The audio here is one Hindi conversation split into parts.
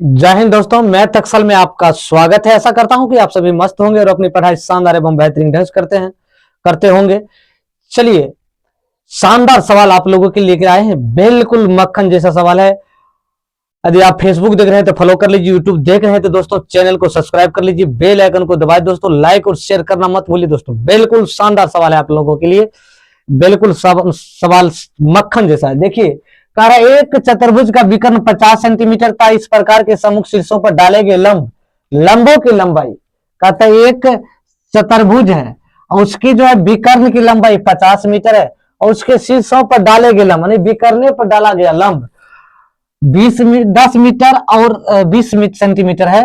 जय हिंद दोस्तों, मैं टक्सल में आपका स्वागत है। ऐसा करता हूं कि आप सभी मस्त होंगे और अपनी पढ़ाई शानदार एवं बेहतरीन ढंग से करते होंगे। चलिए, शानदार सवाल आप लोगों के लिए लेकर आए हैं। बिल्कुल मक्खन जैसा सवाल है। यदि आप फेसबुक देख रहे हैं तो फॉलो कर लीजिए, यूट्यूब देख रहे हैं तो दोस्तों चैनल को सब्सक्राइब कर लीजिए, बेल आइकन को दबाए दोस्तों, लाइक और शेयर करना मत भूलिए दोस्तों। बिल्कुल शानदार सवाल है आप लोगों के लिए। बिल्कुल सवाल मक्खन जैसा है। देखिए, कह रहा है एक चतुर्भुज का विकर्ण 50 सेंटीमीटर था। इस प्रकार के सम्मुख शीर्षों पर डाले गए लंबों की लंबाई, कहता है एक चतुर्भुज है और उसकी जो है विकर्ण की लंबाई 50 मीटर है और उसके शीर्षों पर डाले गए लंब, यानी विकर्णे पर डाला गया लंब 10 मीटर और 20 सेंटीमीटर है,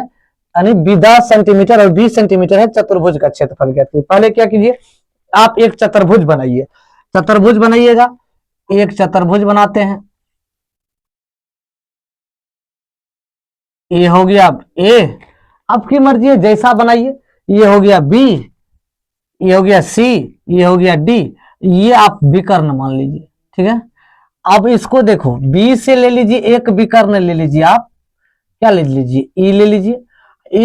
यानी 10 सेंटीमीटर और 20 सेंटीमीटर है। चतुर्भुज का क्षेत्रफल ज्ञात कीजिए। पहले क्या कीजिए, आप एक चतुर्भुज बनाइए। चतुर्भुज बनाइएगा, एक चतुर्भुज बनाते हैं। ये हो गया ए, आपकी मर्जी है जैसा बनाइए। ये हो गया बी, ये हो गया सी, ये हो गया डी। ये आप विकर्ण मान लीजिए, ठीक है। अब इसको देखो, बी से ले लीजिए एक विकर्ण, ले लीजिए आप क्या ले लीजिए, ई ले लीजिए।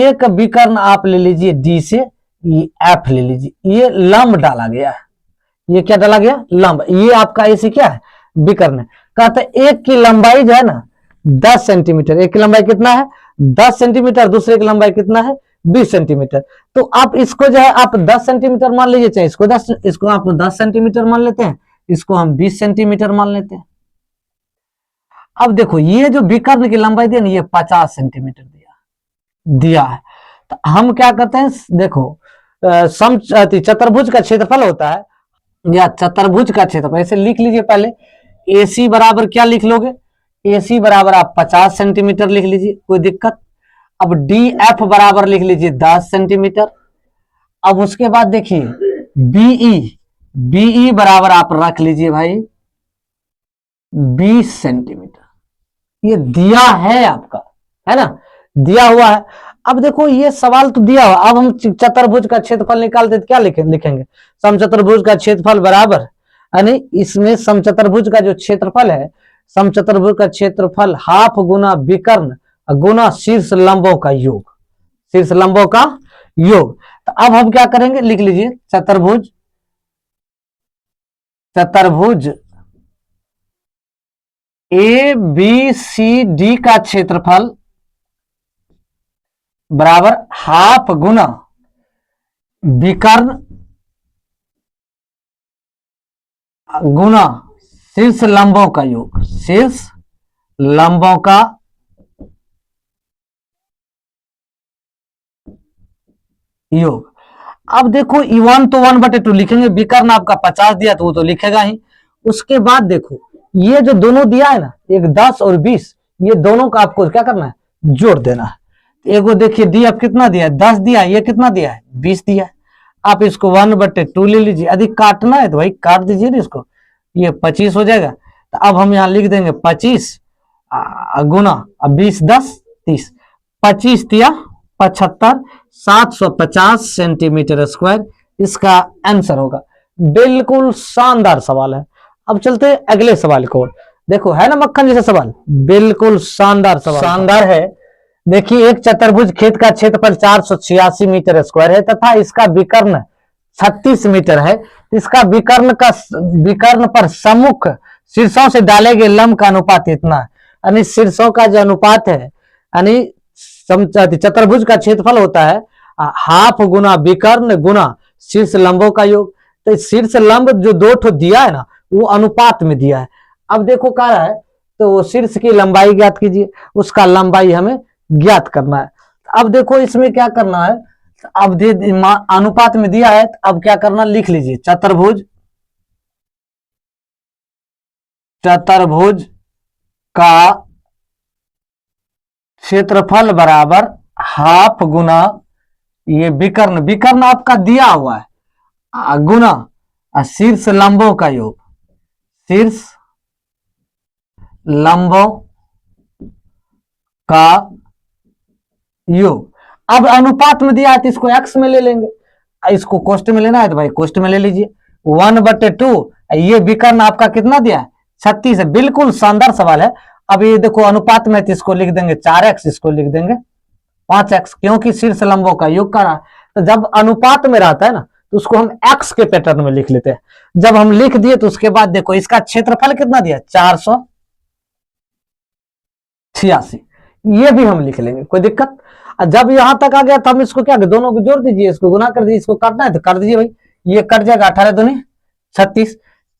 एक विकर्ण आप ले लीजिए डी से, ये एफ ले लीजिए। ये लंब डाला गया है। ये क्या डाला गया, लंब। ये आपका ऐसे क्या है, विकर्ण है। कहते एक की लंबाई जो है ना 10 सेंटीमीटर। एक की लंबाई कितना है, 10 सेंटीमीटर। दूसरे की लंबाई कितना है, 20 सेंटीमीटर। तो आप इसको जो है आप 10 सेंटीमीटर मान लीजिए, चाहे इसको आप 10 सेंटीमीटर मान लेते हैं, इसको हम 20 सेंटीमीटर मान लेते हैं। अब देखो, ये जो विकर्ण की लंबाई दी ना, ये 50 सेंटीमीटर दिया है। तो हम क्या करते हैं, देखो चतुर्भुज का क्षेत्रफल होता है, या चतुर्भुज का क्षेत्रफल ऐसे लिख लीजिए। पहले AC बराबर क्या लिख लोगे, AC बराबर आप 50 सेंटीमीटर लिख लीजिए, कोई दिक्कत। अब DF बराबर लिख लीजिए 10 सेंटीमीटर। अब उसके बाद देखिए BE बराबर आप रख लीजिए भाई 20 सेंटीमीटर। ये दिया है आपका, है ना, दिया हुआ है। अब देखो, ये सवाल तो दिया हुआ। अब हम चतुर्भुज का क्षेत्रफल निकालते तो क्या लिखेंगे, समचतुर्भुज का क्षेत्रफल बराबर, यानी इसमें समचतुर्भुज का जो क्षेत्रफल है, समचतुर्भुज का क्षेत्रफल हाफ गुना विकर्ण गुना शीर्ष लंबों का योग, शीर्ष लंबों का योग। तो अब हम क्या करेंगे, लिख लीजिए चतुर्भुज ABCD का क्षेत्रफल बराबर हाफ गुना विकर्ण गुना शीर्ष लंबों का योग, शीर्ष लंबों का योग। अब देखो, 1 तो 1/2 लिखेंगे, विकर्ण आपका 50 दिया तो वो तो लिखेगा ही। उसके बाद देखो, ये जो दोनों दिया है ना, एक 10 और 20, ये दोनों का आपको क्या करना है, जोड़ देना है। एगो देखिए डी आप कितना दिया है, 10 दिया है, ये कितना दिया है, 20 दिया है। आप इसको 1/2 ले लीजिए। यदि काटना है तो भाई काट दीजिए ना इसको, ये 25 हो जाएगा। तो अब हम यहाँ लिख देंगे 25 गुना 20 10 30, 25 दिया 75, 750 सेंटीमीटर स्क्वायर इसका आंसर होगा। बिल्कुल शानदार सवाल है। अब चलते हैं अगले सवाल को। देखो, है ना मक्खन जैसा सवाल, बिल्कुल शानदार सवाल, शानदार है। देखिए, एक चतुर्भुज खेत का क्षेत्रफल 486 मीटर स्क्वायर है तथा इसका विकर्ण 36 मीटर है। इसका विकर्ण पर सम्मुख शीर्षों से डाले गए लंब का अनुपात इतना है, यानी शीर्षों का जो अनुपात है, यानी चतुर्भुज का क्षेत्रफल होता है हाफ गुना विकर्ण गुना शीर्ष लंबों का योग। तो शीर्ष लंब जो दो ठो दिया है ना, वो अनुपात में दिया है। अब देखो कह रहा है, तो शीर्ष की लंबाई ज्ञात कीजिए, उसका लंबाई हमें ज्ञात करना है। अब देखो, इसमें क्या करना है, अब अनुपात में दिया है, अब क्या करना, लिख लीजिए चतुर्भुज का क्षेत्रफल बराबर हाफ गुना ये विकर्ण आपका दिया हुआ है गुना शीर्ष लंबों का योग, शीर्ष लंबों का योग। अब अनुपात में दिया है तो इसको एक्स में ले लेंगे, इसको कोष्ट में लेना है तो भाई कोष्ट में ले लीजिए। 1/2, ये विकर्ण आपका कितना दिया है, 36 है। बिल्कुल शानदार सवाल है। अब ये देखो अनुपात में, तो इसको लिख देंगे 4x, इसको लिख देंगे 5x, क्योंकि शीर्ष लंबों का योग करा। तो जब अनुपात में रहता है ना, तो उसको हम x के पैटर्न में लिख लेते हैं। जब हम लिख दिए तो उसके बाद देखो इसका क्षेत्रफल कितना दिया, 486, ये भी हम लिख लेंगे, कोई दिक्कत। जब यहां तक आ गया तो हम इसको क्या, दोनों को जोड़ दीजिए, इसको गुना कर दीजिए, इसको काटना है तो कर दीजिए भाई, ये कट जाएगा, 18 दूनी 36,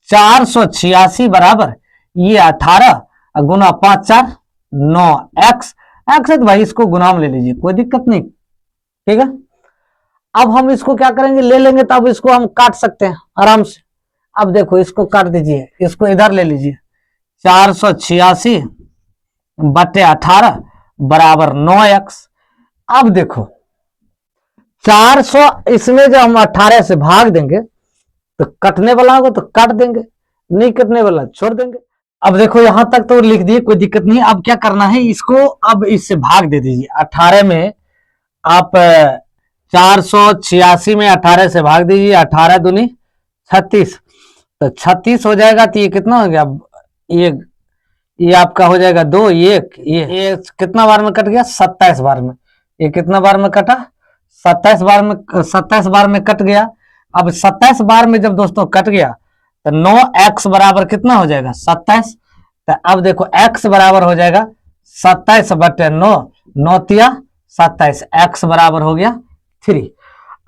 486 बराबर ये 18 गुना 5 4 9 x, एक्स है तो भाई इसको गुना में ले लीजिए, कोई दिक्कत नहीं, ठीक है। अब हम इसको क्या करेंगे, ले लेंगे, तब इसको हम काट सकते हैं आराम से। अब देखो इसको काट दीजिए, इसको इधर ले लीजिए, 486 बटे 18 बराबर 9x। अब देखो 400, इसमें जब हम 18 से भाग देंगे तो कटने वाला होगा तो काट देंगे, नहीं कटने वाला छोड़ देंगे। अब देखो यहां तक तो लिख दिए, कोई दिक्कत नहीं। अब क्या करना है, इसको अब इससे भाग दे दीजिए, 18 में आप 486 में 18 से भाग दीजिए, 18 दूनी 36, तो 36 हो जाएगा। तो ये कितना हो गया, ये आपका हो जाएगा 2, ये कितना बार में कट गया, 27 बार में। ये कितना बार में कटा, 27 बार में, 27 बार में कट गया। अब 27 बार में जब दोस्तों कट गया तो 9x बराबर कितना हो जाएगा, 27। तो अब देखो x बराबर हो जाएगा 27 बटे 9, 9 तिया 27, x बराबर हो गया 3।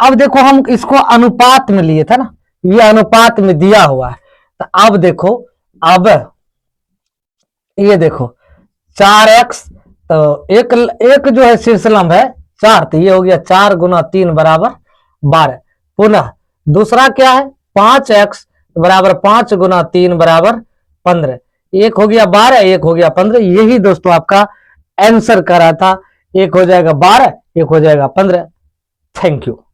अब देखो हम इसको अनुपात में लिए थे ना, ये अनुपात में दिया हुआ है। तो अब देखो, अब ये देखो 4x, तो एक जो है शीर्षलंब है 4, तो ये हो गया 4 गुना 3 बराबर 12। पुनः दूसरा क्या है, 5x बराबर 5 गुना 3 बराबर 15। एक हो गया 12, एक हो गया 15। यही दोस्तों आपका आंसर करा था, एक हो जाएगा 12, एक हो जाएगा 15। Thank you.